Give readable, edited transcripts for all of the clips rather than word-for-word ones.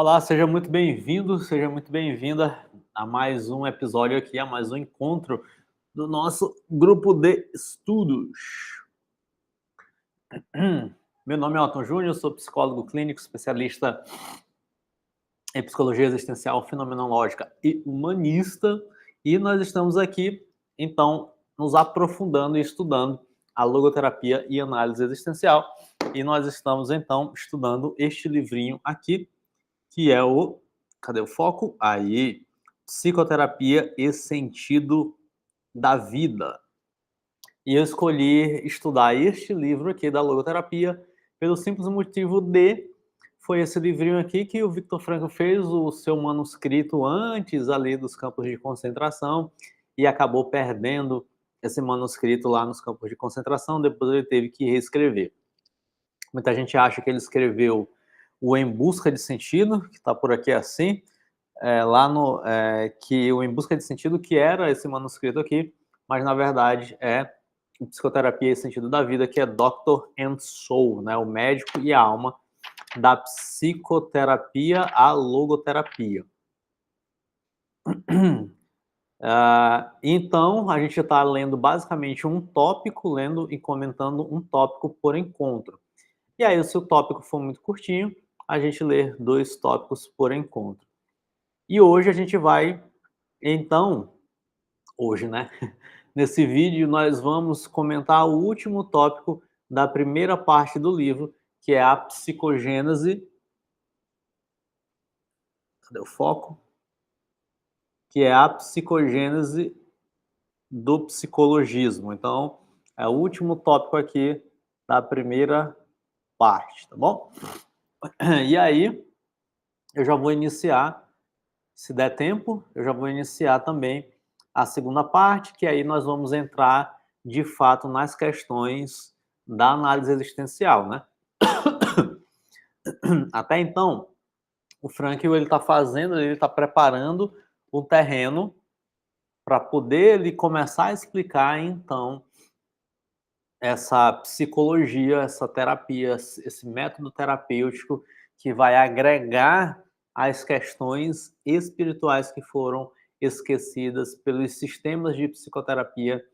Olá, seja muito bem-vindo, seja muito bem-vinda a mais um episódio aqui, a mais um encontro do nosso grupo de estudos. Meu nome é Otton Júnior, sou psicólogo clínico, especialista em psicologia existencial, fenomenológica e humanista, e nós estamos aqui, então, nos aprofundando e estudando a logoterapia e análise existencial, e nós estamos, então, estudando este livrinho aqui, que é o... Cadê o foco? Aí, Psicoterapia e Sentido da Vida. E eu escolhi estudar este livro aqui da logoterapia pelo simples motivo de... Foi esse livrinho aqui que o Viktor Frankl fez o seu manuscrito antes ali dos campos de concentração e acabou perdendo esse manuscrito lá nos campos de concentração, depois ele teve que reescrever. Muita gente acha que ele escreveu o Em Busca de Sentido, que está por aqui assim, que o Em Busca de Sentido, que era esse manuscrito aqui, mas na verdade é o Psicoterapia e Sentido da Vida, que é Doctor and Soul, né, o médico e a alma da psicoterapia à logoterapia. Então, a gente está lendo basicamente um tópico, lendo e comentando um tópico por encontro. E aí, se o tópico for muito curtinho, a gente lê 2 tópicos por encontro. E hoje a gente vai, então, hoje, né? Nesse vídeo nós vamos comentar o último tópico da primeira parte do livro, que é a psicogênese. Cadê o foco? Que é a psicogênese do psicologismo. Então, é o último tópico aqui da primeira parte, tá bom? E aí, eu já vou iniciar, se der tempo, eu já vou iniciar também a segunda parte, que aí nós vamos entrar, de fato, nas questões da análise existencial, né? Até então, o Frankl, ele está preparando o terreno para poder ele começar a explicar, então, essa psicologia, essa terapia, esse método terapêutico que vai agregar as questões espirituais que foram esquecidas pelos sistemas de psicoterapia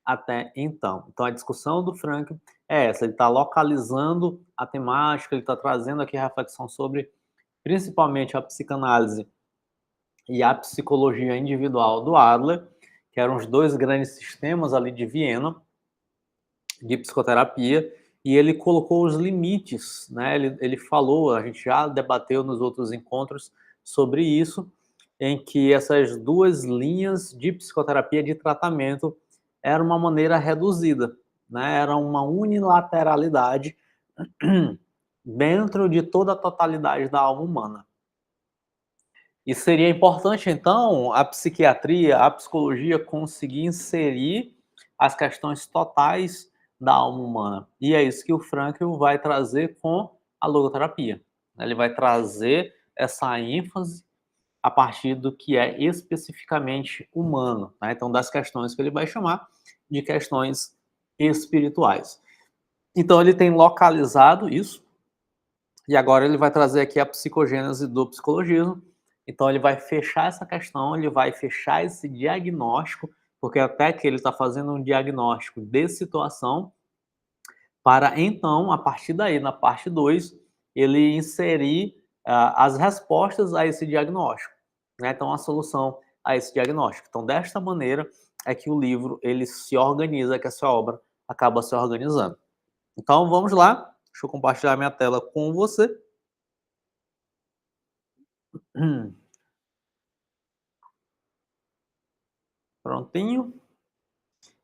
até então. Então, a discussão do Frankl é essa, ele está localizando a temática, ele está trazendo aqui a reflexão sobre, principalmente, a psicanálise e a psicologia individual do Adler, que eram os 2 grandes sistemas ali de Viena, de psicoterapia, e ele colocou os limites, né? Ele falou, a gente já debateu nos outros encontros sobre isso, em que essas 2 linhas de psicoterapia de tratamento era uma maneira reduzida, né? Era uma unilateralidade dentro de toda a totalidade da alma humana. E seria importante, então, a psiquiatria, a psicologia conseguir inserir as questões totais da alma humana. E é isso que o Frankl vai trazer com a logoterapia. Ele vai trazer essa ênfase a partir do que é especificamente humano, né? Então, das questões que ele vai chamar de questões espirituais. Então, ele tem localizado isso, e agora ele vai trazer aqui a psicogênese do psicologismo. Então ele vai fechar essa questão, ele vai fechar esse diagnóstico, porque até que ele está fazendo um diagnóstico de situação, para então, a partir daí, na parte 2, ele inserir as respostas a esse diagnóstico, né? Então, a solução a esse diagnóstico. Então, desta maneira é que o livro ele se organiza, que essa obra acaba se organizando. Então, vamos lá. Deixa eu compartilhar minha tela com você. Prontinho.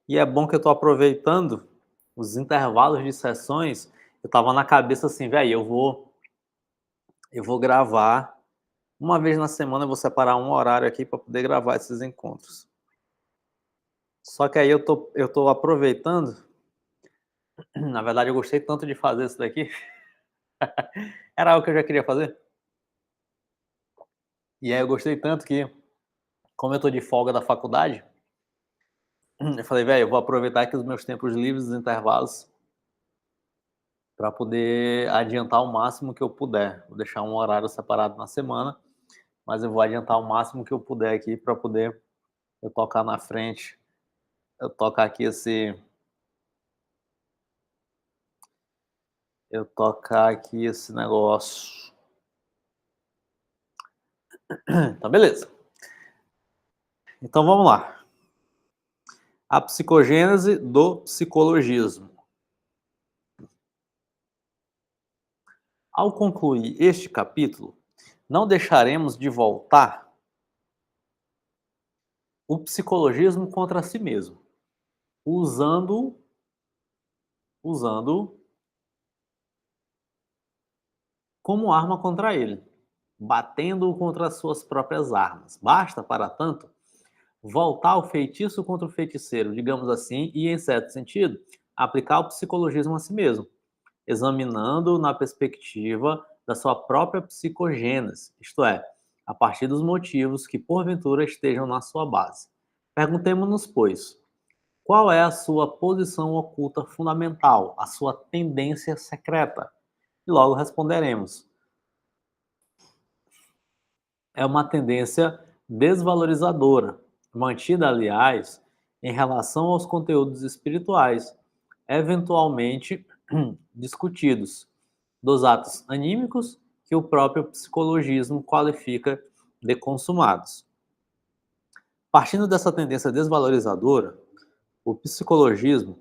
E é bom que eu estou aproveitando os intervalos de sessões. Eu estava na cabeça assim, velho, eu vou gravar uma vez na semana, eu vou separar um horário aqui para poder gravar esses encontros. Só que aí eu tô aproveitando. Na verdade, eu gostei tanto de fazer isso daqui. Era algo que eu já queria fazer. E aí eu gostei tanto que, como eu tô de folga da faculdade, eu falei, velho, eu vou aproveitar aqui os meus tempos livres, os intervalos, para poder adiantar o máximo que eu puder. Vou deixar um horário separado na semana, mas eu vou adiantar o máximo que eu puder aqui para poder eu tocar na frente, eu tocar aqui esse negócio. Então, beleza. Então vamos lá. A psicogênese do psicologismo. Ao concluir este capítulo, não deixaremos de voltar o psicologismo contra si mesmo, usando como arma contra ele, batendo-o contra as suas próprias armas. Basta, para tanto, voltar o feitiço contra o feiticeiro, digamos assim, e, em certo sentido, aplicar o psicologismo a si mesmo, examinando na perspectiva da sua própria psicogênese, isto é, a partir dos motivos que porventura estejam na sua base. Perguntemo-nos, pois, qual é a sua posição oculta fundamental, a sua tendência secreta? E logo responderemos: é uma tendência desvalorizadora, mantida, aliás, em relação aos conteúdos espirituais, eventualmente discutidos, dos atos anímicos que o próprio psicologismo qualifica de consumados. Partindo dessa tendência desvalorizadora, o psicologismo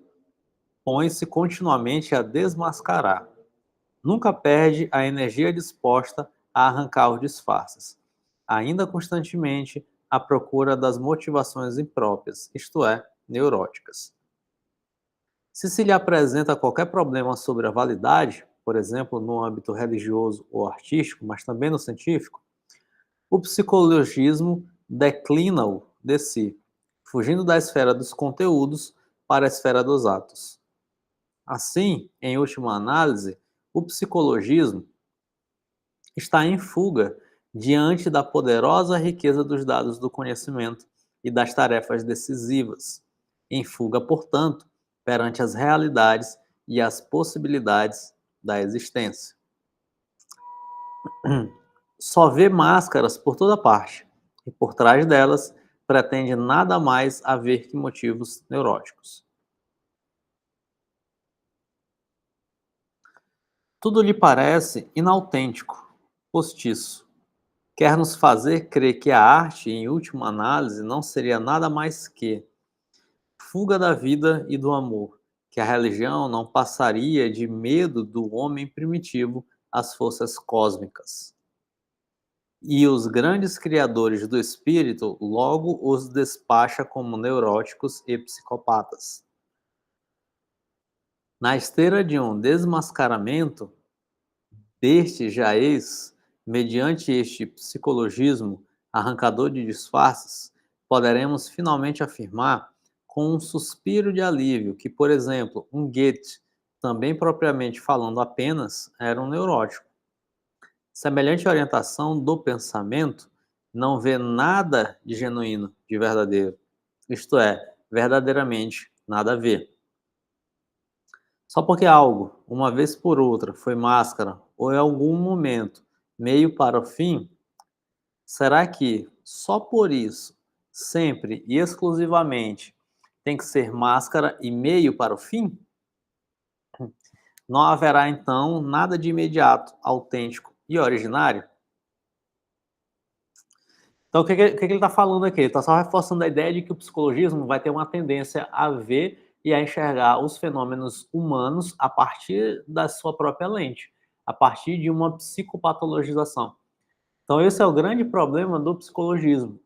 põe-se continuamente a desmascarar. Nunca perde a energia disposta a arrancar os disfarces, ainda constantemente à procura das motivações impróprias, isto é, neuróticas. Se lhe apresenta qualquer problema sobre a validade, por exemplo, no âmbito religioso ou artístico, mas também no científico, o psicologismo declina-o de si, fugindo da esfera dos conteúdos para a esfera dos atos. Assim, em última análise, o psicologismo está em fuga diante da poderosa riqueza dos dados do conhecimento e das tarefas decisivas. Em fuga, portanto, perante as realidades e as possibilidades da existência. Só vê máscaras por toda parte, e por trás delas pretende nada mais haver que motivos neuróticos. Tudo lhe parece inautêntico, postiço. Quer nos fazer crer que a arte, em última análise, não seria nada mais que fuga da vida e do amor, que a religião não passaria de medo do homem primitivo às forças cósmicas. E os grandes criadores do espírito logo os despacha como neuróticos e psicopatas. Na esteira de um desmascaramento deste já eis, mediante este psicologismo arrancador de disfarces, poderemos finalmente afirmar com um suspiro de alívio que, por exemplo, um Goethe, também propriamente falando apenas, era um neurótico. Semelhante orientação do pensamento não vê nada de genuíno, de verdadeiro. Isto é, verdadeiramente nada a ver. Só porque algo, uma vez por outra, foi máscara, ou em algum momento, meio para o fim, será que só por isso, sempre e exclusivamente, tem que ser máscara e meio para o fim? Não haverá então nada de imediato, autêntico e originário? Então, o que ele está falando aqui? Ele está só reforçando a ideia de que o psicologismo vai ter uma tendência a ver e a enxergar os fenômenos humanos a partir da sua própria lente, a partir de uma psicopatologização. Então, esse é o grande problema do psicologismo,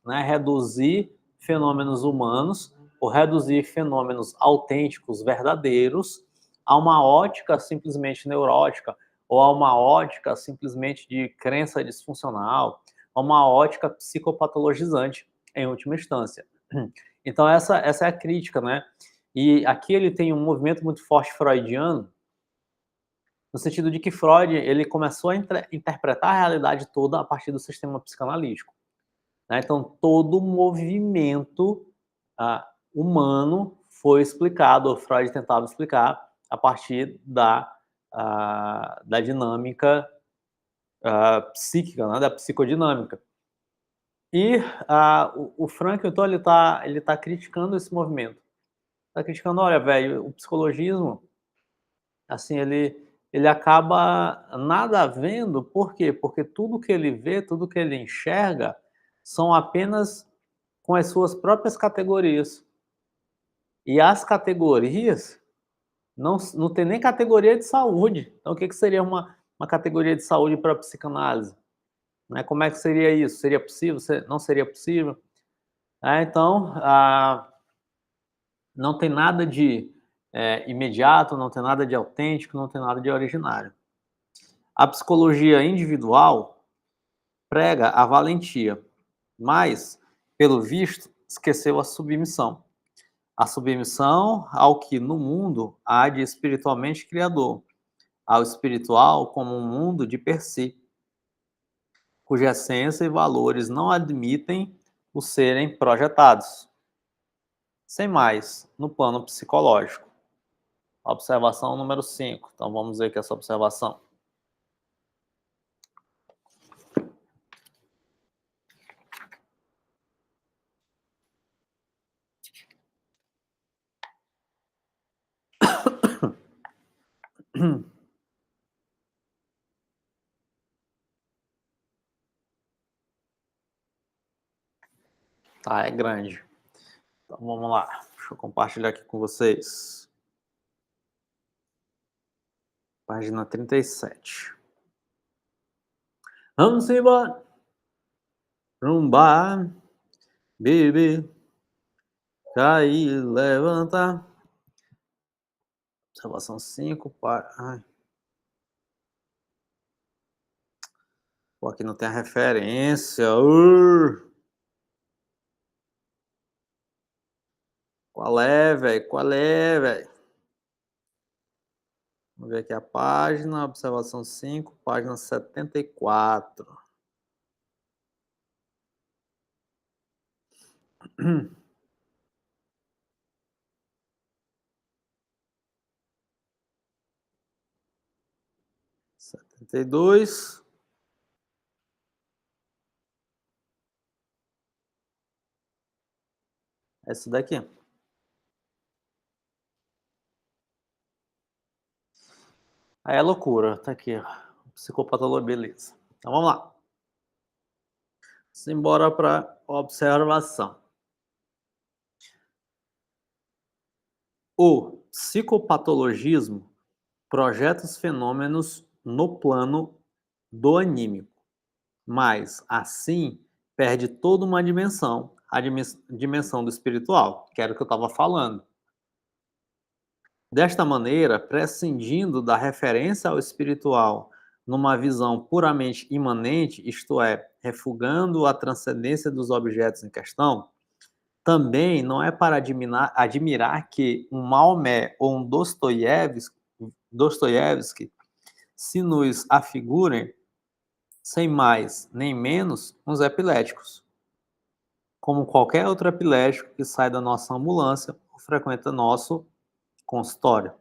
né? Reduzir fenômenos humanos ou reduzir fenômenos autênticos, verdadeiros, a uma ótica simplesmente neurótica ou a uma ótica simplesmente de crença disfuncional, a uma ótica psicopatologizante, em última instância. Então, essa é a crítica, né? E aqui ele tem um movimento muito forte freudiano, no sentido de que Freud ele começou a interpretar a realidade toda a partir do sistema psicanalítico, né? Então, todo o movimento humano foi explicado, ou Freud tentava explicar, a partir da dinâmica psíquica, né, da psicodinâmica. E o Frankl, então, ele tá criticando esse movimento. Está criticando, olha, velho, o psicologismo, assim, ele acaba nada vendo, por quê? Porque tudo que ele vê, tudo que ele enxerga, são apenas com as suas próprias categorias. E as categorias não tem nem categoria de saúde. Então, o que seria uma categoria de saúde para a psicanálise? Né? Como é que seria isso? Seria possível? Não seria possível? Então, não tem nada de imediato, não tem nada de autêntico, não tem nada de originário. A psicologia individual prega a valentia, mas, pelo visto, esqueceu a submissão. A submissão ao que no mundo há de espiritualmente criador, ao espiritual como um mundo de per si, cuja essência e valores não admitem o serem projetados. Sem mais, no plano psicológico. Observação número 5. Então vamos ver aqui essa observação. Tá, é grande. Então vamos lá. Deixa eu compartilhar aqui com vocês. Página 37. Vamos embora. Rumbar. Beber. Cair, levantar. Observação 5. Ai. Pô, aqui não tem a referência. Qual é, velho? Qual é, velho? Vamos ver aqui a página, observação 5, página 74. Setenta e dois. Esse daqui. Aí é loucura, tá aqui, psicopatologia, beleza. Então vamos lá. Simbora para observação. O psicopatologismo projeta os fenômenos no plano do anímico, mas assim perde toda uma dimensão, a dimensão do espiritual, que era o que eu estava falando. Desta maneira, prescindindo da referência ao espiritual numa visão puramente imanente, isto é, refugando a transcendência dos objetos em questão, também não é para admirar que um Maomé ou um Dostoiévski se nos afigurem, sem mais nem menos, uns epiléticos, como qualquer outro epilético que sai da nossa ambulância ou frequenta nosso consultório.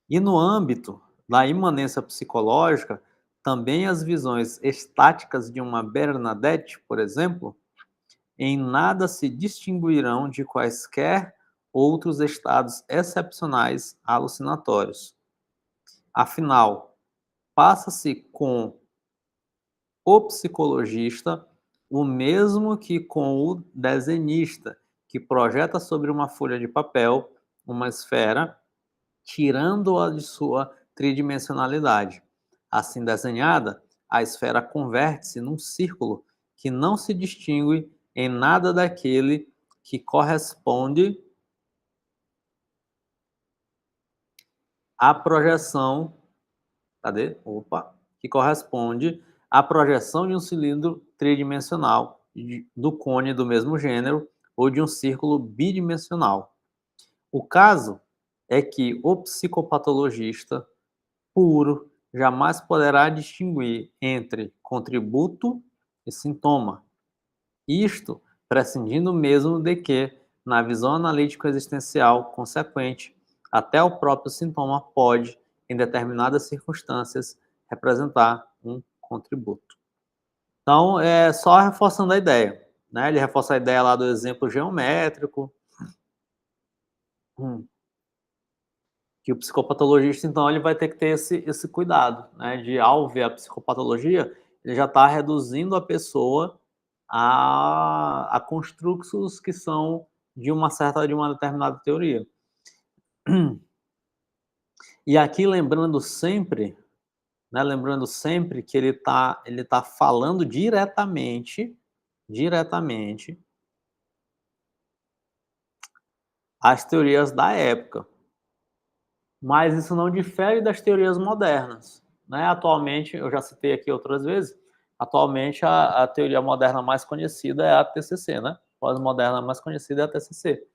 E no âmbito da imanência psicológica, também as visões estáticas de uma Bernadette, por exemplo, em nada se distinguirão de quaisquer outros estados excepcionais alucinatórios. Afinal, passa-se com o psicologista o mesmo que com o desenhista, que projeta sobre uma folha de papel uma esfera, tirando-a de sua tridimensionalidade. Assim desenhada, a esfera converte-se num círculo que não se distingue em nada daquele que corresponde à projeção, cadê? Opa, que corresponde à projeção de um cilindro tridimensional do cone do mesmo gênero ou de um círculo bidimensional. O caso é que o psicopatologista puro jamais poderá distinguir entre contributo e sintoma. Isto prescindindo mesmo de que, na visão analítico-existencial consequente, até o próprio sintoma pode, em determinadas circunstâncias, representar um contributo. Então, é só reforçando a ideia, né? Ele reforça a ideia lá do exemplo geométrico, que o psicopatologista, então, ele vai ter que ter esse cuidado, né? De, ao ver a psicopatologia, ele já está reduzindo a pessoa a construtos que são de uma determinada teoria. E aqui lembrando sempre que ele tá falando diretamente as teorias da época, mas isso não difere das teorias modernas, né? Atualmente, eu já citei aqui outras vezes, atualmente a teoria moderna mais conhecida é a TCC, né? Pós-moderna mais conhecida é a TCC.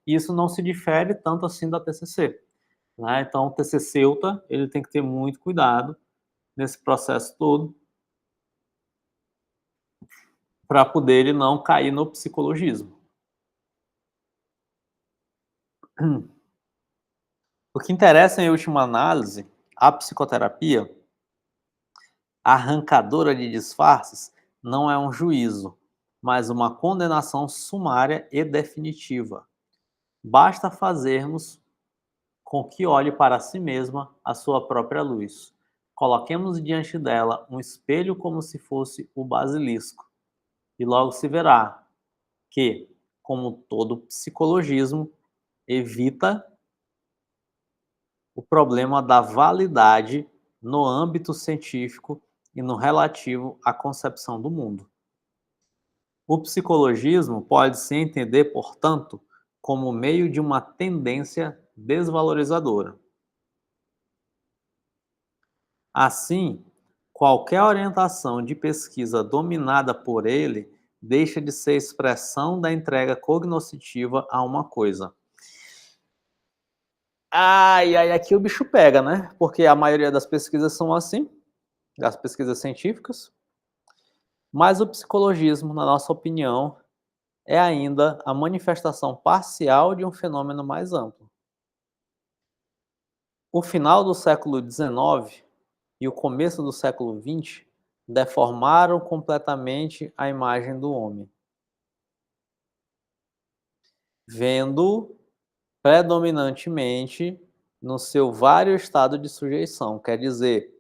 E isso não se difere tanto assim da TCC, né? Então, o TCCeuta, ele tem que ter muito cuidado nesse processo todo, para poder ele não cair no psicologismo. O que interessa, em última análise, a psicoterapia, arrancadora de disfarces, não é um juízo, mas uma condenação sumária e definitiva. Basta fazermos com que olhe para si mesma a sua própria luz. Coloquemos diante dela um espelho como se fosse o basilisco, e logo se verá que, como todo psicologismo, evita o problema da validade no âmbito científico e no relativo à concepção do mundo. O psicologismo pode se entender, portanto, como meio de uma tendência desvalorizadora. Assim, qualquer orientação de pesquisa dominada por ele deixa de ser expressão da entrega cognoscitiva a uma coisa. Ai, ai, aqui o bicho pega, né? Porque a maioria das pesquisas são assim, das pesquisas científicas, mas o psicologismo, na nossa opinião, é ainda a manifestação parcial de um fenômeno mais amplo. O final do século XIX e o começo do século XX deformaram completamente a imagem do homem, vendo predominantemente no seu vário estado de sujeição, quer dizer,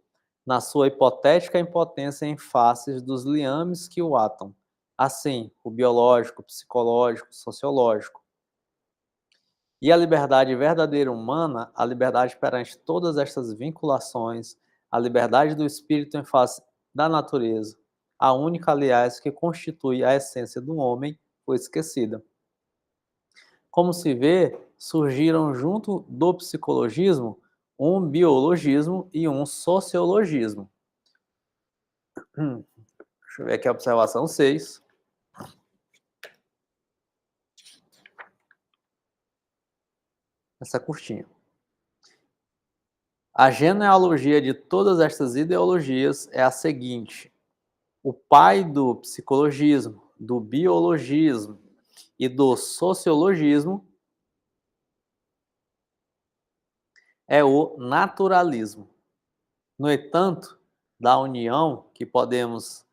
na sua hipotética impotência em faces dos liames que o atam, assim, o biológico, psicológico, sociológico. E a liberdade verdadeira humana, a liberdade perante todas estas vinculações, a liberdade do espírito em face da natureza, a única, aliás, que constitui a essência do homem, foi esquecida. Como se vê, surgiram junto do psicologismo um biologismo e um sociologismo. Deixa eu ver aqui a observação 6. Essa curtinha. A genealogia de todas estas ideologias é a seguinte: o pai do psicologismo, do biologismo e do sociologismo é o naturalismo. No entanto, da união que podemos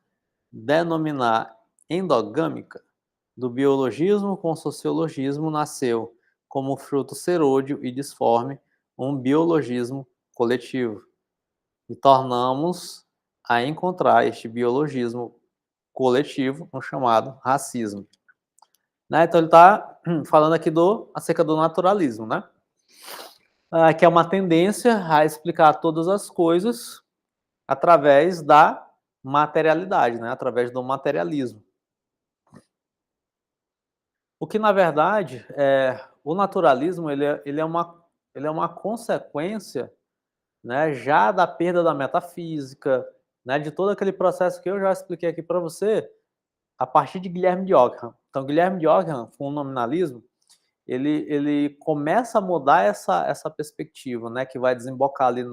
denominar endogâmica do biologismo com o sociologismo nasceu, como fruto serôdio e disforme, um biologismo coletivo. E tornamos a encontrar este biologismo coletivo no chamado racismo. Né? Então ele está falando aqui acerca do naturalismo, né? Que é uma tendência a explicar todas as coisas através da materialidade, né? Através do materialismo. O que, na verdade, o naturalismo ele é uma consequência, né, já da perda da metafísica, né, de todo aquele processo que eu já expliquei aqui para você, a partir de Guilherme de Ockham. Então, Guilherme de Ockham, com o nominalismo, ele começa a mudar essa perspectiva, né, que vai desembocar ali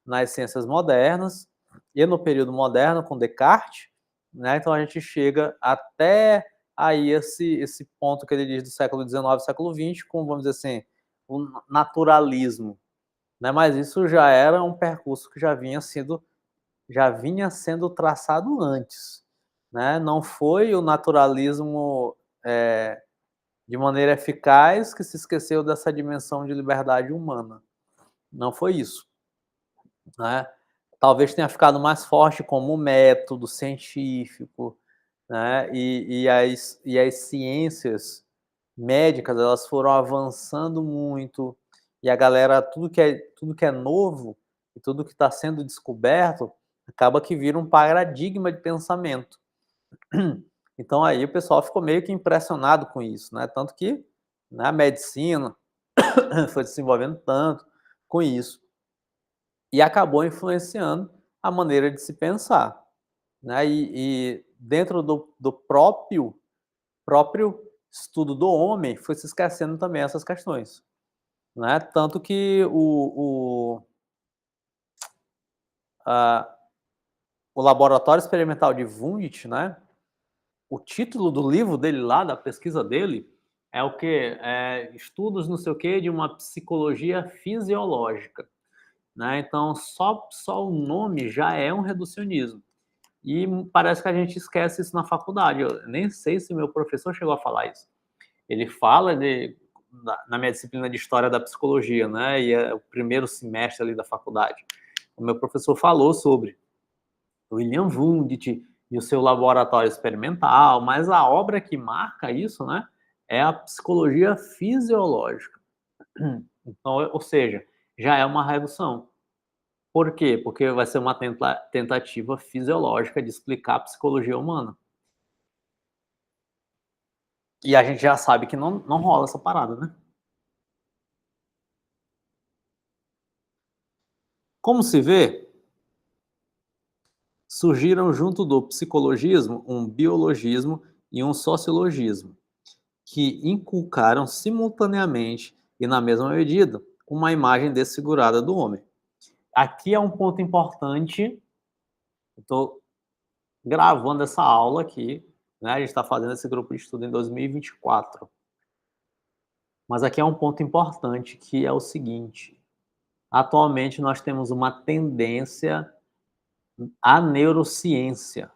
nas ciências modernas e no período moderno com Descartes, né? Então a gente chega até aí esse ponto que ele diz do século XIX, século XX, com, vamos dizer assim, o naturalismo, né? Mas isso já era um percurso que já vinha sendo traçado antes, né? Não foi o naturalismo de maneira eficaz que se esqueceu dessa dimensão de liberdade humana. Não foi isso, né? Talvez tenha ficado mais forte como método científico, né? E as ciências médicas, elas foram avançando muito, e a galera, tudo que é novo e tudo que está sendo descoberto, acaba que vira um paradigma de pensamento. Então aí o pessoal ficou meio que impressionado com isso, né? Tanto que, né, a medicina foi desenvolvendo tanto com isso e acabou influenciando a maneira de se pensar, né? E dentro do próprio estudo do homem foi se esquecendo também essas questões, né? Tanto que a, o laboratório experimental de Wundt, né? O título do livro dele lá, da pesquisa dele, é o quê? Estudos não sei o quê de uma psicologia fisiológica, né? Então, só o nome já é um reducionismo. E parece que a gente esquece isso na faculdade. Eu nem sei se meu professor chegou a falar isso. Ele fala na minha disciplina de História da Psicologia, né? E é o primeiro semestre ali da faculdade. O meu professor falou sobre o William Wundt e o seu laboratório experimental, mas a obra que marca isso, né, é a psicologia fisiológica. Então, ou seja, já é uma redução. Por quê? Porque vai ser uma tentativa fisiológica de explicar a psicologia humana. E a gente já sabe que não rola essa parada, né? Como se vê, surgiram junto do psicologismo um biologismo e um sociologismo, que inculcaram simultaneamente e na mesma medida uma imagem desfigurada do homem. Aqui é um ponto importante, estou gravando essa aula aqui, né? A gente está fazendo esse grupo de estudo em 2024. Mas aqui é um ponto importante, que é o seguinte: atualmente nós temos uma tendência à neurociência.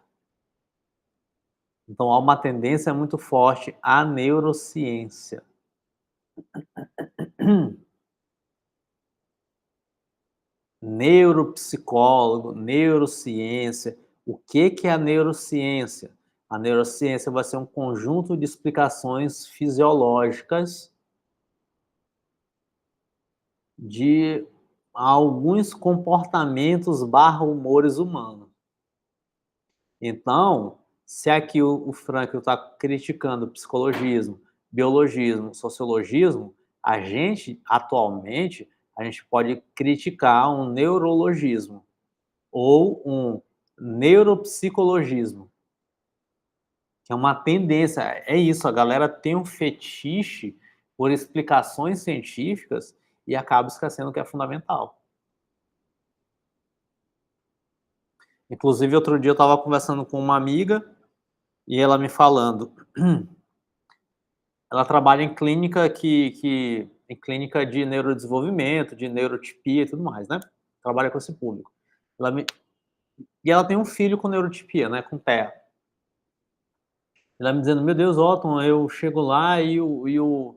Então há uma tendência muito forte à neurociência. Neuropsicólogo, neurociência. O que é a neurociência? A neurociência vai ser um conjunto de explicações fisiológicas de alguns comportamentos barra humores humanos. Então, se aqui o Frankl está criticando psicologismo, biologismo, sociologismo, a gente, atualmente, a gente pode criticar um neurologismo ou um neuropsicologismo, que é uma tendência. É isso, a galera tem um fetiche por explicações científicas e acaba esquecendo que é fundamental. Inclusive, outro dia eu estava conversando com uma amiga e ela me falando, ela trabalha em clínica em clínica de neurodesenvolvimento, de neurotipia e tudo mais, né? Trabalha com esse público. E ela tem um filho com neurotipia, né? Com TEA. Ela me dizendo, meu Deus, Otton, eu chego lá e o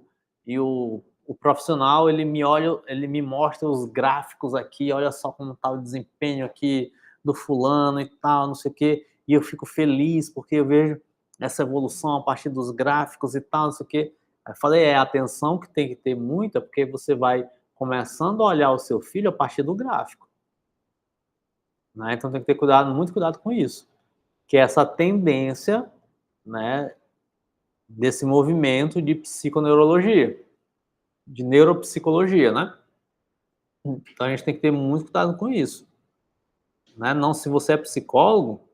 profissional, ele me olha, ele me mostra os gráficos aqui, olha só como está o desempenho aqui do fulano e tal, não sei o quê, e eu fico feliz porque eu vejo essa evolução a partir dos gráficos e tal, não sei o quê. Aí eu falei, a atenção que tem que ter muita, porque você vai começando a olhar o seu filho a partir do gráfico, né? Então tem que ter cuidado, muito cuidado com isso, que é essa tendência, né, desse movimento de psiconeurologia, de neuropsicologia, né? Então a gente tem que ter muito cuidado com isso, né? Não, se você é psicólogo,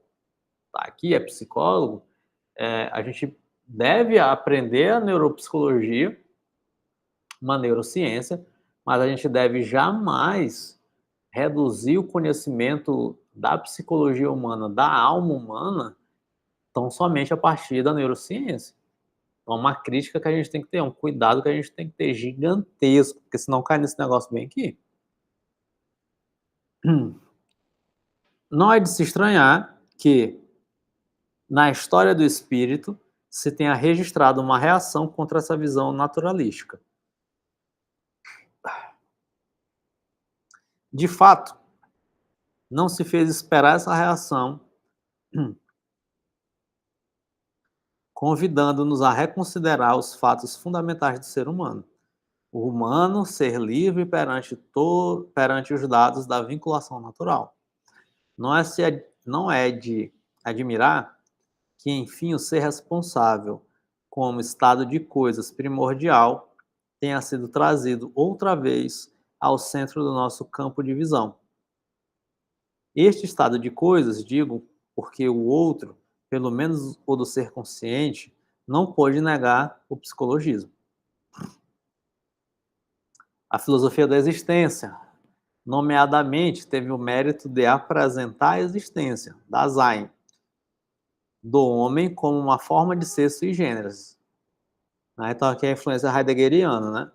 tá aqui, é psicólogo, a gente deve aprender a neuropsicologia, uma neurociência, mas a gente deve jamais reduzir o conhecimento da psicologia humana, da alma humana, tão somente a partir da neurociência. É uma crítica que a gente tem que ter, um cuidado que a gente tem que ter gigantesco, porque senão cai nesse negócio bem aqui. Não é de se estranhar que, na história do espírito, se tenha registrado uma reação contra essa visão naturalística. De fato, não se fez esperar essa reação, convidando-nos a reconsiderar os fatos fundamentais do ser humano. O humano ser livre perante os dados da vinculação natural. Não é de admirar que, enfim, o ser responsável, como estado de coisas primordial, tenha sido trazido outra vez ao centro do nosso campo de visão. Este estado de coisas, digo, porque o outro, pelo menos o do ser consciente, não pôde negar o psicologismo. A filosofia da existência, nomeadamente, teve o mérito de apresentar a existência, Dasein, do homem como uma forma de ser sui generis. Então aqui é a influência heideggeriana, né?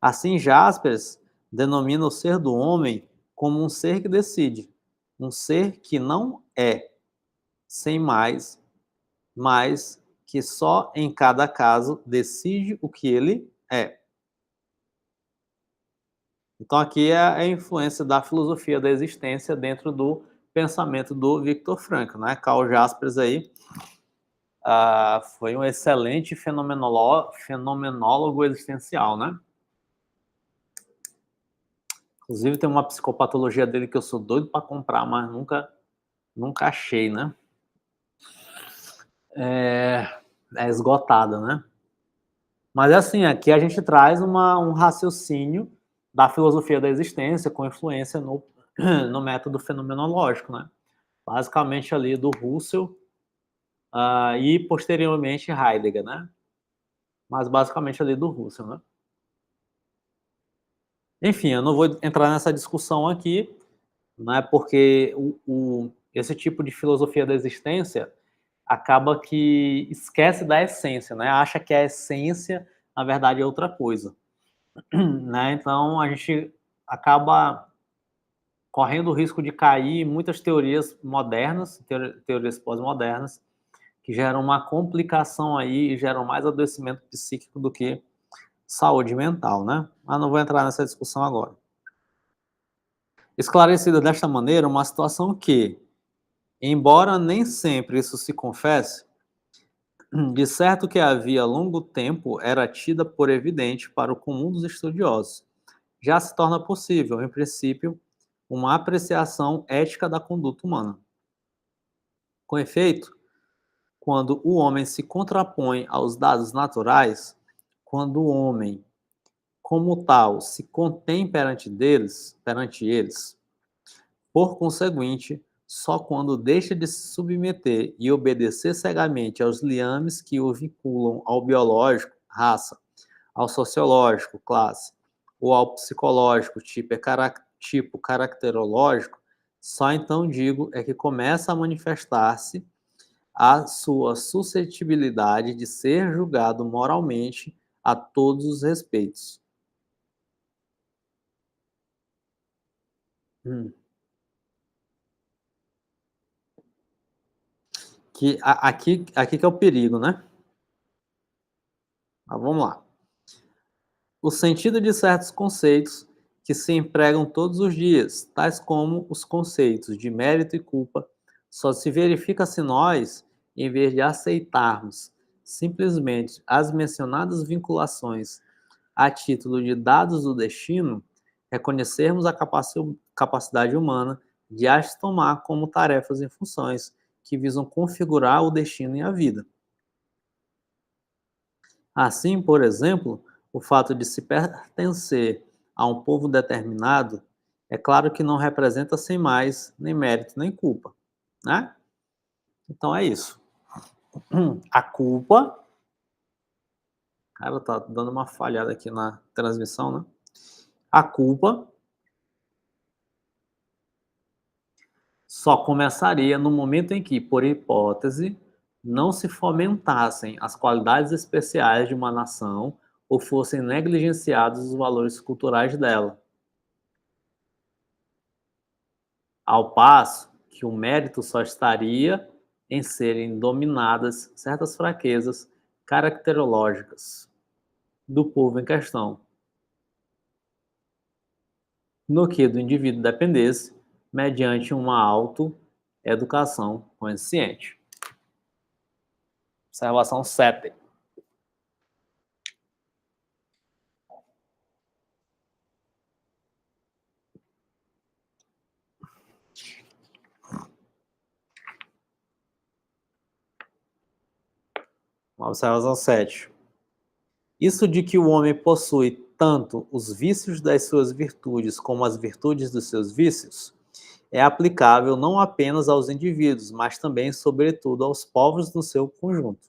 Assim, Jaspers denomina o ser do homem como um ser que decide, um ser que não é, sem mais, mas que só em cada caso decide o que ele é. Então aqui é a influência da filosofia da existência dentro do pensamento do Viktor Frankl, né? Karl Jaspers aí foi um excelente fenomenólogo existencial, né? Inclusive tem uma psicopatologia dele que eu sou doido para comprar, mas nunca achei, né? É esgotada, né? Mas é assim, aqui a gente traz um raciocínio da filosofia da existência com influência no método fenomenológico, né? Basicamente ali do Russell e posteriormente Heidegger, né? Mas basicamente ali do Russell, né? Enfim, eu não vou entrar nessa discussão aqui, né? Porque esse tipo de filosofia da existência acaba que esquece da essência, né? Acha que a essência, na verdade, é outra coisa, né? Então a gente acaba correndo o risco de cair em muitas teorias modernas, teorias pós-modernas, que geram uma complicação aí e geram mais adoecimento psíquico do que saúde mental, né? Mas não vou entrar nessa discussão agora. Esclarecida desta maneira, uma situação que, embora nem sempre isso se confesse, de certo que havia longo tempo era tida por evidente para o comum dos estudiosos, já se torna possível, em princípio, uma apreciação ética da conduta humana. Com efeito, quando o homem se contrapõe aos dados naturais, quando o homem, como tal, se contém perante eles, por conseguinte, só quando deixa de se submeter e obedecer cegamente aos liames que o vinculam ao biológico, raça, ao sociológico, classe, ou ao psicológico, tipo caracterológico, só então digo é que começa a manifestar-se a sua suscetibilidade de ser julgado moralmente a todos os respeitos. Hum. Aqui que é o perigo, né? Mas vamos lá. O sentido de certos conceitos que se empregam todos os dias, tais como os conceitos de mérito e culpa, só se verifica se nós, em vez de aceitarmos simplesmente as mencionadas vinculações a título de dados do destino, reconhecermos a capacidade humana de as tomar como tarefas e funções que visam configurar o destino e a vida. Assim, por exemplo, o fato de se pertencer a um povo determinado é claro que não representa sem mais nem mérito nem culpa, né? Então é isso. A culpa, cara, tá dando uma falhada aqui na transmissão, né? A culpa só começaria no momento em que, por hipótese, não se fomentassem as qualidades especiais de uma nação ou fossem negligenciados os valores culturais dela. Ao passo que o mérito só estaria em serem dominadas certas fraquezas caracterológicas do povo em questão, no que do indivíduo dependesse, mediante uma autoeducação consciente. Observação 7. Observação 7. Isso de que o homem possui tanto os vícios das suas virtudes como as virtudes dos seus vícios é aplicável não apenas aos indivíduos, mas também, sobretudo, aos povos no seu conjunto.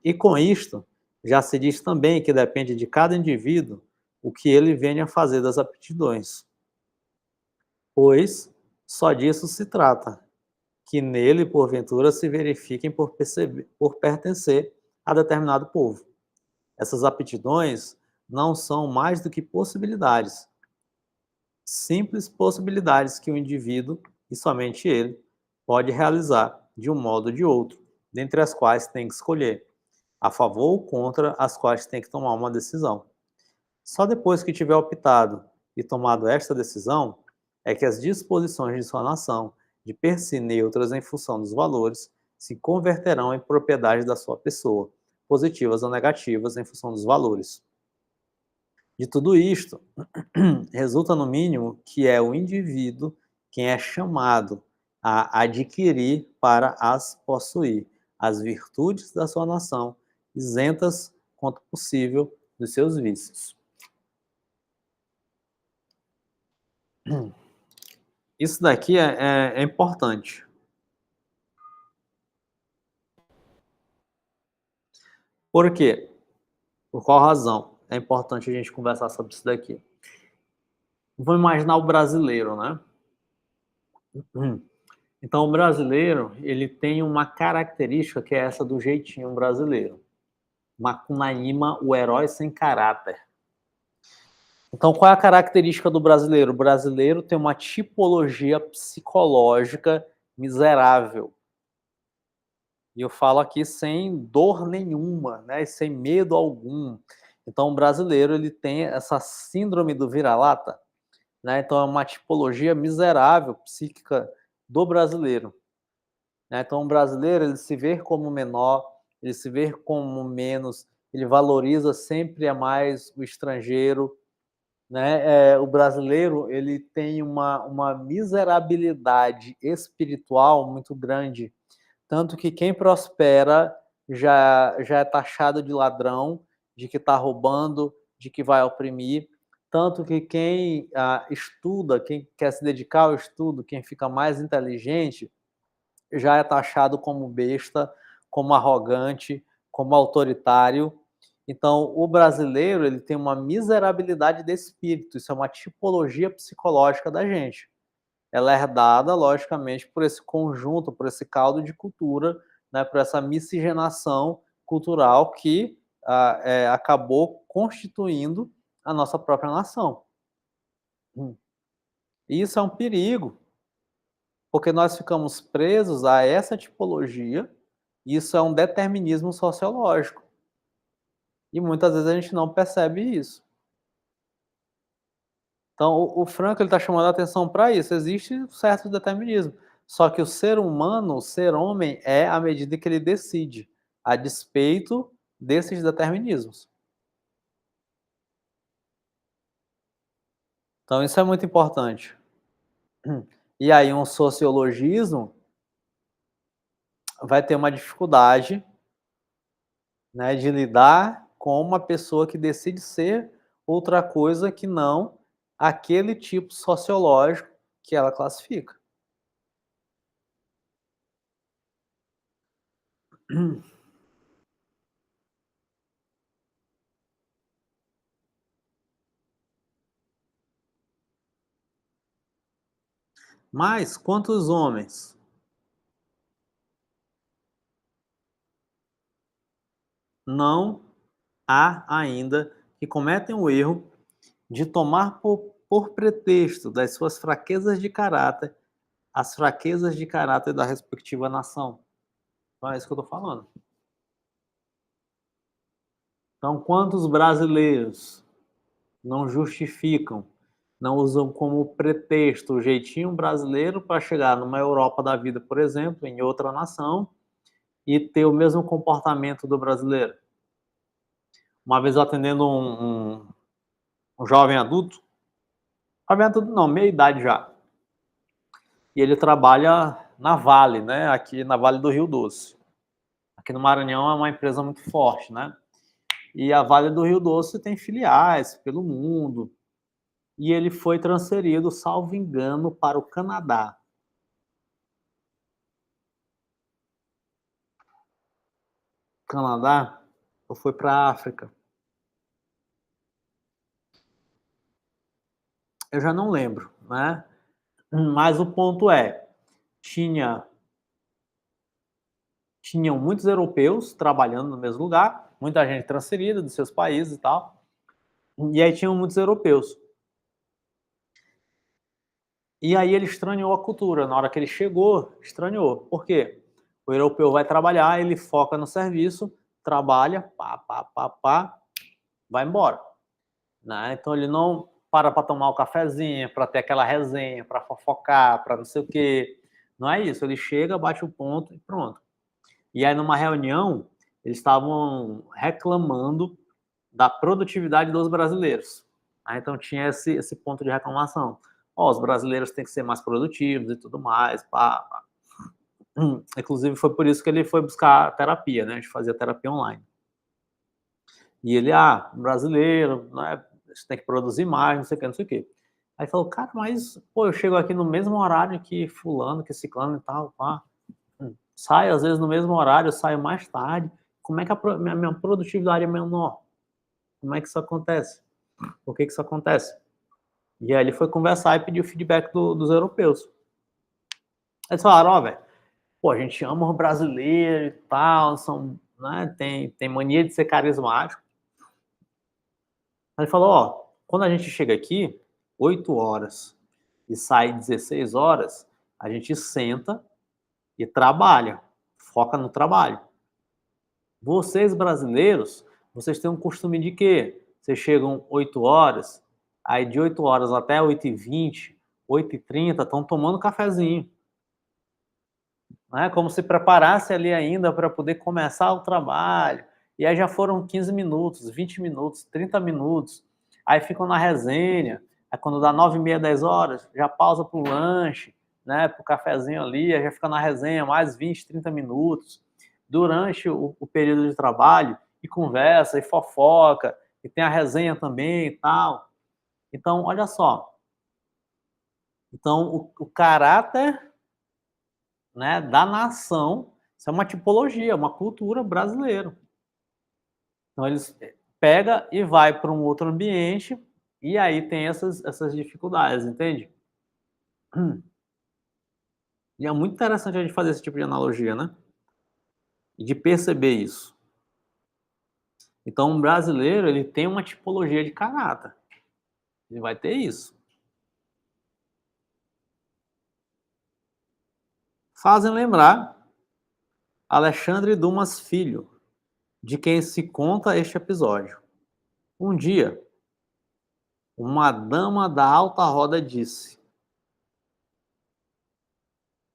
E com isto, já se diz também que depende de cada indivíduo o que ele venha a fazer das aptidões, pois só disso se trata, que nele, porventura, se verifiquem por pertencer a determinado povo. Essas aptidões não são mais do que possibilidades, simples possibilidades que o indivíduo, e somente ele, pode realizar de um modo ou de outro, dentre as quais tem que escolher, a favor ou contra as quais tem que tomar uma decisão. Só depois que tiver optado e tomado esta decisão, é que as disposições de sua nação, de per si neutras em função dos valores, se converterão em propriedade da sua pessoa, positivas ou negativas em função dos valores. De tudo isto, resulta no mínimo que é o indivíduo quem é chamado a adquirir para as possuir as virtudes da sua nação, isentas quanto possível dos seus vícios. Isso daqui é importante. Por quê? Por qual razão é importante a gente conversar sobre isso daqui? Vamos imaginar o brasileiro, né? Então, o brasileiro, ele tem uma característica que é essa do jeitinho brasileiro. Macunaíma, o herói sem caráter. Então, qual é a característica do brasileiro? O brasileiro tem uma tipologia psicológica miserável. E eu falo aqui sem dor nenhuma, né? E sem medo algum. Então, o brasileiro ele tem essa síndrome do vira-lata, né? Então, é uma tipologia miserável psíquica do brasileiro. Né? Então, o brasileiro ele se vê como menor, ele se vê como menos, ele valoriza sempre a mais o estrangeiro, né? O brasileiro ele tem uma miserabilidade espiritual muito grande, tanto que quem prospera já é taxado de ladrão, de que está roubando, de que vai oprimir, tanto que quem estuda, quem quer se dedicar ao estudo, quem fica mais inteligente, já é taxado como besta, como arrogante, como autoritário. Então, o brasileiro ele tem uma miserabilidade de espírito, isso é uma tipologia psicológica da gente. Ela é herdada, logicamente, por esse conjunto, por esse caldo de cultura, né, por essa miscigenação cultural que acabou constituindo a nossa própria nação. E isso é um perigo, porque nós ficamos presos a essa tipologia, e isso é um determinismo sociológico. E muitas vezes a gente não percebe isso. Então, o Franco está chamando a atenção para isso. Existe um certo determinismo. Só que o ser humano, o ser homem, é à medida que ele decide, a despeito desses determinismos. Então, isso é muito importante. E aí, um sociologismo vai ter uma dificuldade, né, de lidar com uma pessoa que decide ser outra coisa que não aquele tipo sociológico que ela classifica. Mas quantos homens não há ainda que cometem o erro de tomar por pretexto das suas fraquezas de caráter as fraquezas de caráter da respectiva nação. Então é isso que eu estou falando. Então, quantos brasileiros não justificam, não usam como pretexto o jeitinho brasileiro para chegar numa Europa da vida, por exemplo, em outra nação, e ter o mesmo comportamento do brasileiro? Uma vez eu atendendo um jovem adulto não, meia idade já, e ele trabalha na Vale, né, aqui na Vale do Rio Doce. Aqui no Maranhão é uma empresa muito forte, né? E a Vale do Rio Doce tem filiais pelo mundo. E ele foi transferido, salvo engano, para o Canadá. Canadá? Ou foi para a África? Eu já não lembro, né? Mas o ponto é, tinha, tinham muitos europeus trabalhando no mesmo lugar, muita gente transferida dos seus países e tal, e aí tinham muitos europeus. E aí ele estranhou a cultura. Na hora que ele chegou, estranhou. Por quê? O europeu vai trabalhar, ele foca no serviço, trabalha, pá, pá, pá, pá, vai embora. Né? Então ele não para tomar o cafezinho, para ter aquela resenha, para fofocar, para não sei o quê. Não é isso. Ele chega, bate o ponto e pronto. E aí numa reunião, eles estavam reclamando da produtividade dos brasileiros. Então tinha esse ponto de reclamação. Os brasileiros têm que ser mais produtivos e tudo mais. Pá, pá. Inclusive foi por isso que ele foi buscar terapia, né? A gente fazia terapia online. E ele, brasileiro, né? Você tem que produzir mais, não sei o que, não sei o que. Aí falou, cara, mas, pô, eu chego aqui no mesmo horário que fulano, que ciclano e tal, pá. Saio, às vezes, no mesmo horário, saio mais tarde. Como é que a minha produtividade é menor? Como é que isso acontece? Por que isso acontece? E aí ele foi conversar e pediu feedback dos europeus. Eles falaram, velho, pô, a gente ama os brasileiros e tal, são, né, tem mania de ser carismático. Ele falou, quando a gente chega aqui, 8 horas e sai 16 horas, a gente senta e trabalha, foca no trabalho. Vocês brasileiros, vocês têm um costume de quê? Vocês chegam 8 horas, aí de 8 horas até 8h20, 8h30, estão tomando cafezinho. Né? Como se preparasse ali ainda para poder começar o trabalho. E aí já foram 15 minutos, 20 minutos, 30 minutos. Aí ficam na resenha. Aí quando dá 9h30, 10 horas, já pausa para o lanche, né? Para o cafezinho ali, aí já fica na resenha mais 20, 30 minutos. Durante o período de trabalho, e conversa, e fofoca, e tem a resenha também e tal. Então, olha só. Então, o caráter, né, da nação, isso é uma tipologia, uma cultura brasileira. Então eles pega e vai para um outro ambiente e aí tem essas dificuldades, entende? E é muito interessante a gente fazer esse tipo de analogia, né? E de perceber isso. Então, um brasileiro, ele tem uma tipologia de caráter. Ele vai ter isso. Fazem lembrar Alexandre Dumas Filho, de quem se conta este episódio. Um dia, uma dama da alta roda disse: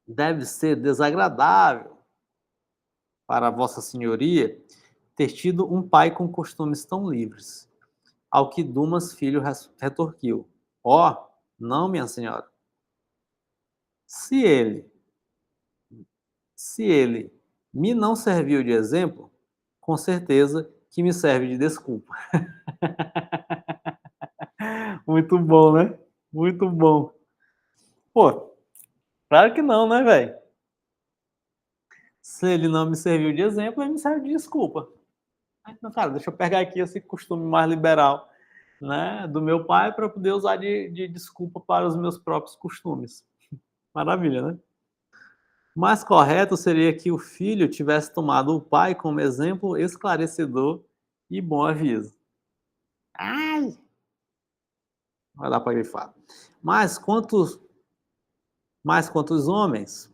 deve ser desagradável para Vossa Senhoria ter tido um pai com costumes tão livres. Ao que Dumas Filho retorquiu: não, minha senhora. Se ele, se ele me não serviu de exemplo, com certeza que me serve de desculpa. Muito bom, né? Muito bom. Pô, claro que não, né, velho? Se ele não me serviu de exemplo, ele me serve de desculpa. Então, cara, deixa eu pegar aqui esse costume mais liberal, né, do meu pai para poder usar de desculpa para os meus próprios costumes. Maravilha, né? Mais correto seria que o filho tivesse tomado o pai como exemplo esclarecedor e bom aviso. Ai! Vai dar para grifar. Mas quantos homens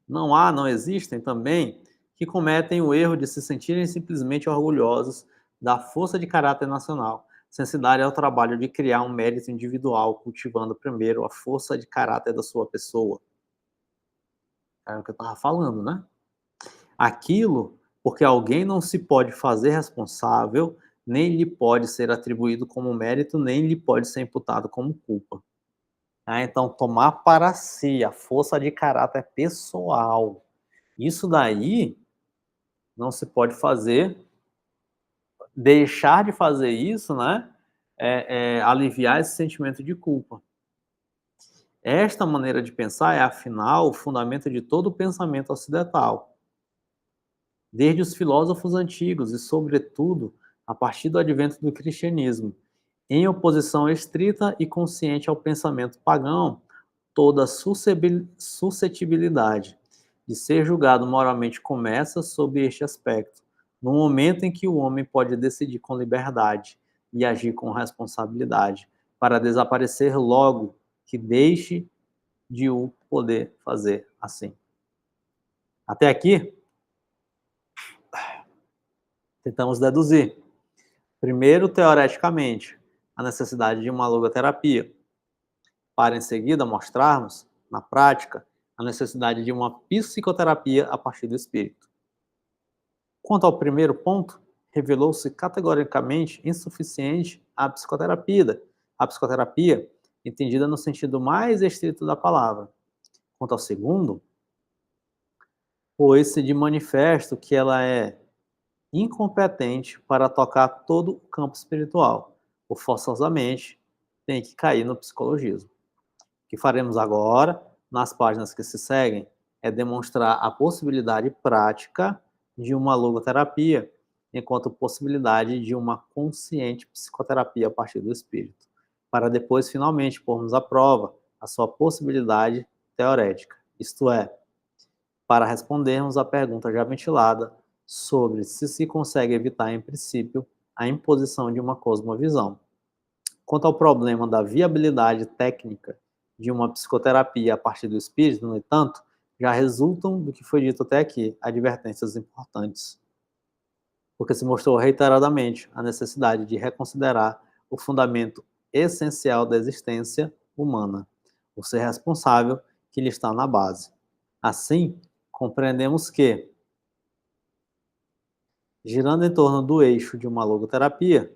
não existem também que cometem o erro de se sentirem simplesmente orgulhosos da força de caráter nacional, sem se darem ao trabalho de criar um mérito individual, cultivando primeiro a força de caráter da sua pessoa. É o que eu estava falando, né? Aquilo porque alguém não se pode fazer responsável, nem lhe pode ser atribuído como mérito, nem lhe pode ser imputado como culpa. Então, tomar para si a força de caráter pessoal, isso daí não se pode fazer, deixar de fazer isso, né? Aliviar esse sentimento de culpa. Esta maneira de pensar é, afinal, o fundamento de todo o pensamento ocidental. Desde os filósofos antigos e, sobretudo, a partir do advento do cristianismo, em oposição estrita e consciente ao pensamento pagão, toda suscetibilidade de ser julgado moralmente começa sob este aspecto, no momento em que o homem pode decidir com liberdade e agir com responsabilidade, para desaparecer logo que deixe de o poder fazer assim. Até aqui, tentamos deduzir. Primeiro, teoreticamente, a necessidade de uma logoterapia, para em seguida mostrarmos, na prática, a necessidade de uma psicoterapia a partir do espírito. Quanto ao primeiro ponto, revelou-se categoricamente insuficiente a psicoterapia, entendida no sentido mais estrito da palavra. Quanto ao segundo, pôs-se de manifesto que ela é incompetente para tocar todo o campo espiritual, ou forçosamente tem que cair no psicologismo. O que faremos agora, nas páginas que se seguem, é demonstrar a possibilidade prática de uma logoterapia, enquanto possibilidade de uma consciente psicoterapia a partir do espírito, para depois finalmente pormos à prova a sua possibilidade teorética, isto é, para respondermos à pergunta já ventilada sobre se consegue evitar, em princípio, a imposição de uma cosmovisão. Quanto ao problema da viabilidade técnica de uma psicoterapia a partir do espírito, no entanto, já resultam do que foi dito até aqui advertências importantes, porque se mostrou reiteradamente a necessidade de reconsiderar o fundamento essencial da existência humana, o ser responsável que lhe está na base. Assim, compreendemos que, girando em torno do eixo de uma logoterapia,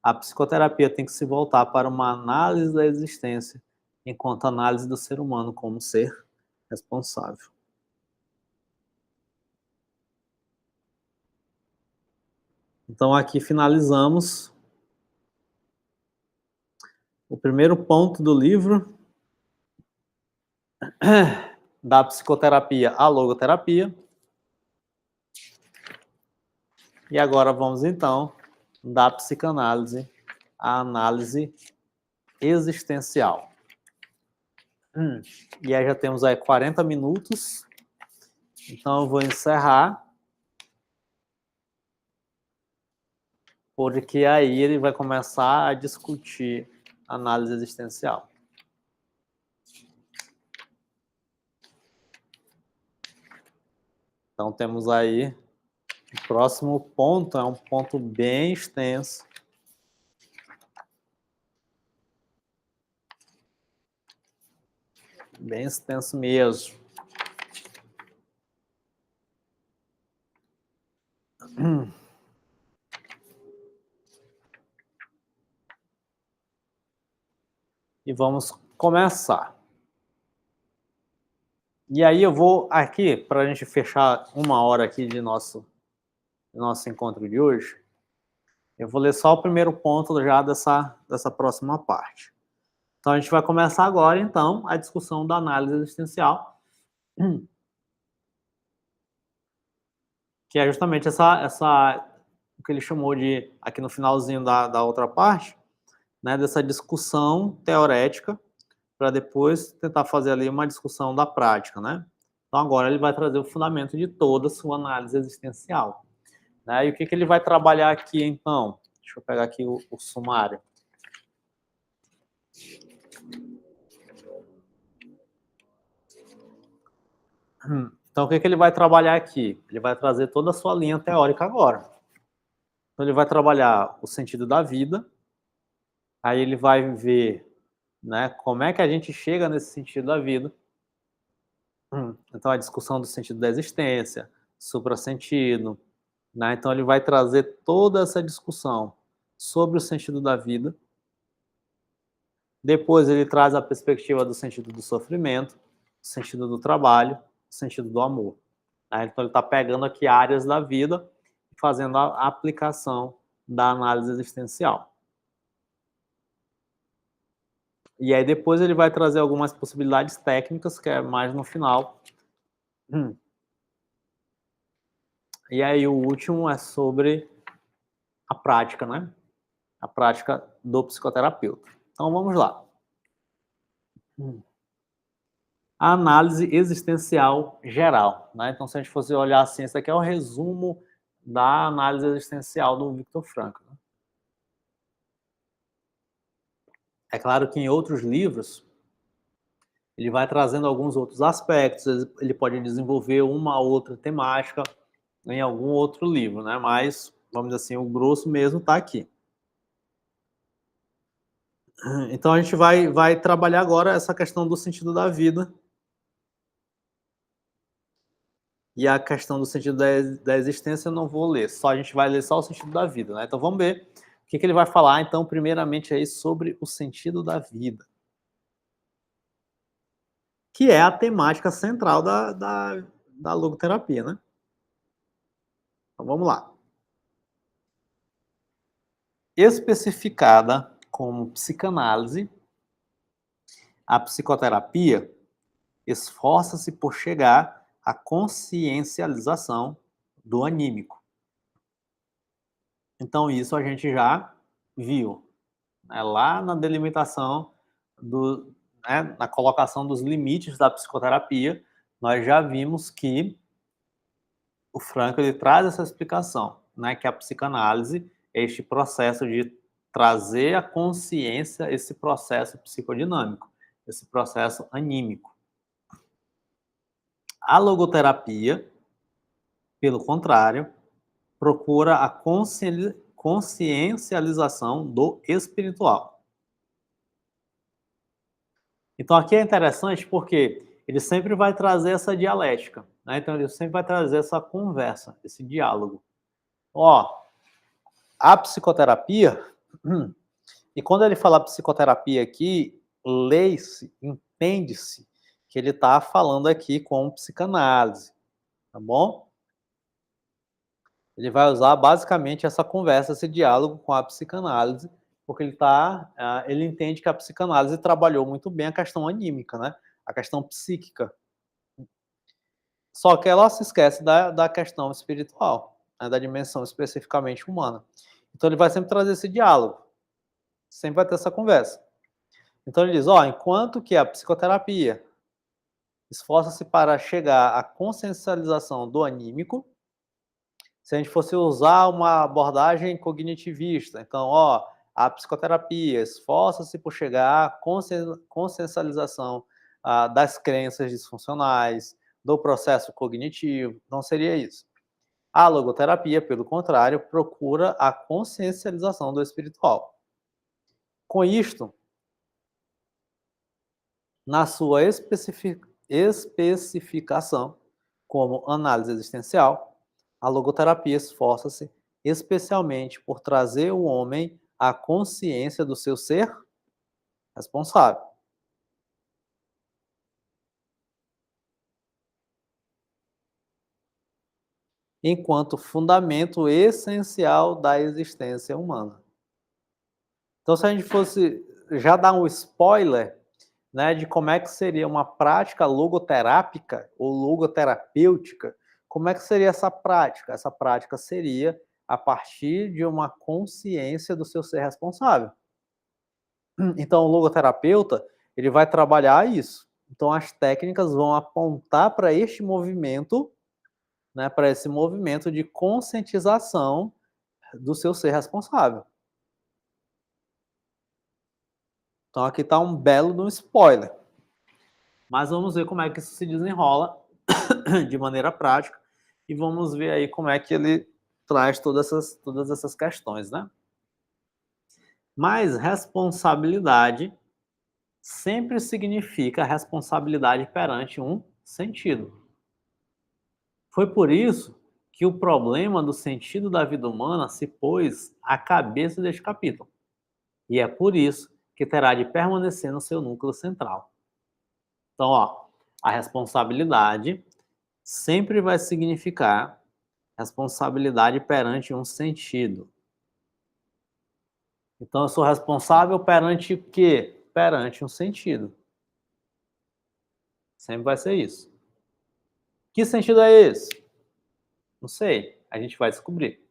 a psicoterapia tem que se voltar para uma análise da existência, enquanto análise do ser humano como ser responsável. Então, aqui finalizamos o primeiro ponto do livro, da psicoterapia à logoterapia. E agora vamos, então, da psicanálise à análise existencial. E aí já temos aí 40 minutos. Então eu vou encerrar, porque aí ele vai começar a discutir análise existencial. Então temos aí o próximo ponto, é um ponto bem extenso. Bem extenso mesmo. E vamos começar. E aí eu vou aqui, para a gente fechar 1 hora aqui de nosso encontro de hoje, eu vou ler só o primeiro ponto já dessa próxima parte. Então a gente vai começar agora, então, a discussão da análise existencial, que é justamente o que ele chamou de, aqui no finalzinho da outra parte, né, dessa discussão teorética, para depois tentar fazer ali uma discussão da prática, né? Então agora ele vai trazer o fundamento de toda a sua análise existencial, né? E o que que ele vai trabalhar aqui, então? Deixa eu pegar aqui o sumário. Então, o que que ele vai trabalhar aqui? Ele vai trazer toda a sua linha teórica agora. Então, ele vai trabalhar o sentido da vida, aí ele vai ver, né, como é que a gente chega nesse sentido da vida. Então, a discussão do sentido da existência, suprassentido, né? Então, ele vai trazer toda essa discussão sobre o sentido da vida. Depois, ele traz a perspectiva do sentido do sofrimento, sentido do trabalho, sentido do amor. Né? Então, ele está pegando aqui áreas da vida e fazendo a aplicação da análise existencial. E aí, depois, ele vai trazer algumas possibilidades técnicas, que é mais no final. E aí, o último é sobre a prática, né? A prática do psicoterapeuta. Então, vamos lá. A análise existencial geral, né? Então, se a gente fosse olhar assim, esse aqui é o resumo da análise existencial do Viktor Frankl. Né? É claro que em outros livros ele vai trazendo alguns outros aspectos, ele pode desenvolver uma outra temática em algum outro livro, né? Mas, vamos dizer assim, o grosso mesmo está aqui. Então, a gente vai trabalhar agora essa questão do sentido da vida e a questão do sentido da existência eu não vou ler, só a gente vai ler só o sentido da vida, né? Então, vamos ver o que ele vai falar, então, primeiramente aí sobre o sentido da vida. Que é a temática central da logoterapia, né? Então, vamos lá. Especificada como psicanálise, a psicoterapia esforça-se por chegar à consciencialização do anímico. Então, isso a gente já viu, né? Lá na delimitação, né, na colocação dos limites da psicoterapia, nós já vimos que o Frankl ele traz essa explicação, né, que a psicanálise é este processo de trazer à consciência esse processo psicodinâmico, esse processo anímico. A logoterapia, pelo contrário, procura a consciencialização do espiritual. Então aqui é interessante porque ele sempre vai trazer essa dialética, né? Então ele sempre vai trazer essa conversa, esse diálogo. Ó, a psicoterapia, e quando ele fala psicoterapia aqui, lê-se, entende-se que ele está falando aqui com psicanálise, tá bom? Ele vai usar basicamente essa conversa, esse diálogo com a psicanálise, porque ele entende que a psicanálise trabalhou muito bem a questão anímica, né? A questão psíquica. Só que ela se esquece da questão espiritual, né? Da dimensão especificamente humana. Então ele vai sempre trazer esse diálogo, sempre vai ter essa conversa. Então ele diz, enquanto que a psicoterapia esforça-se para chegar à consciencialização do anímico, se a gente fosse usar uma abordagem cognitivista, então, a psicoterapia esforça-se por chegar à consciencialização das crenças disfuncionais, do processo cognitivo, não seria isso. A logoterapia, pelo contrário, procura a consciencialização do espiritual. Com isto, na sua especificação como análise existencial, a logoterapia esforça-se especialmente por trazer o homem à consciência do seu ser responsável. Enquanto fundamento essencial da existência humana. Então, se a gente fosse já dar um spoiler, né, de como é que seria uma prática logoterápica ou logoterapêutica, como é que seria essa prática? Essa prática seria a partir de uma consciência do seu ser responsável. Então, o logoterapeuta, ele vai trabalhar isso. Então, as técnicas vão apontar para este movimento, né, para esse movimento de conscientização do seu ser responsável. Então, aqui está um belo de um spoiler. Mas vamos ver como é que isso se desenrola de maneira prática e vamos ver aí como é que ele traz todas essas questões, né? Mas responsabilidade sempre significa responsabilidade perante um sentido. Foi por isso que o problema do sentido da vida humana se pôs à cabeça deste capítulo. E é por isso que terá de permanecer no seu núcleo central. Então, ó, a responsabilidade sempre vai significar responsabilidade perante um sentido. Então, eu sou responsável perante o quê? Perante um sentido. Sempre vai ser isso. Que sentido é esse? Não sei. A gente vai descobrir.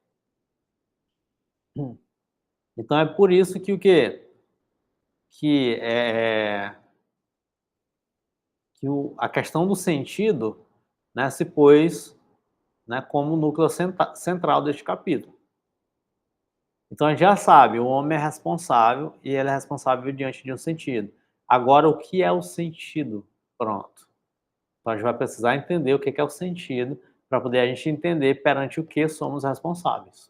Então, é por isso que o quê? A questão do sentido, né, se pôs, né, como núcleo central deste capítulo. Então, a gente já sabe, o homem é responsável e ele é responsável diante de um sentido. Agora, o que é o sentido? Pronto. Então, a gente vai precisar entender o que é o sentido para poder a gente entender perante o que somos responsáveis.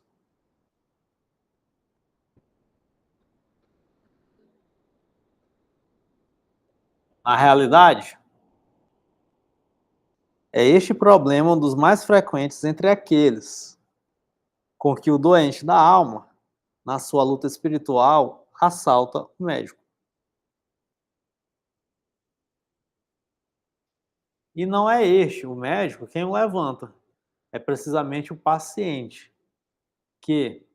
Na realidade, é este problema um dos mais frequentes entre aqueles com que o doente da alma, na sua luta espiritual, assalta o médico. E não é este, o médico, quem o levanta. É precisamente o paciente que,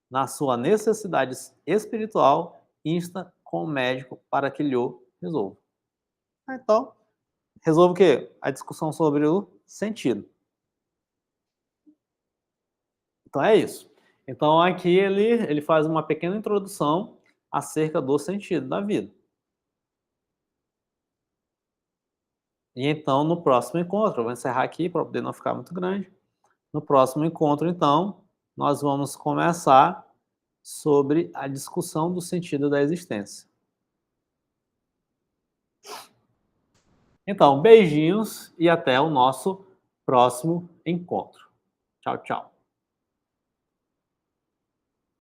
na sua necessidade espiritual, insta com o médico para que lhe resolva. Então, resolve o quê? A discussão sobre o sentido. Então é isso. Então aqui ele faz uma pequena introdução acerca do sentido da vida. E então no próximo encontro, eu vou encerrar aqui para poder não ficar muito grande. No próximo encontro, então, nós vamos começar sobre a discussão do sentido da existência. Então, beijinhos e até o nosso próximo encontro. Tchau, tchau.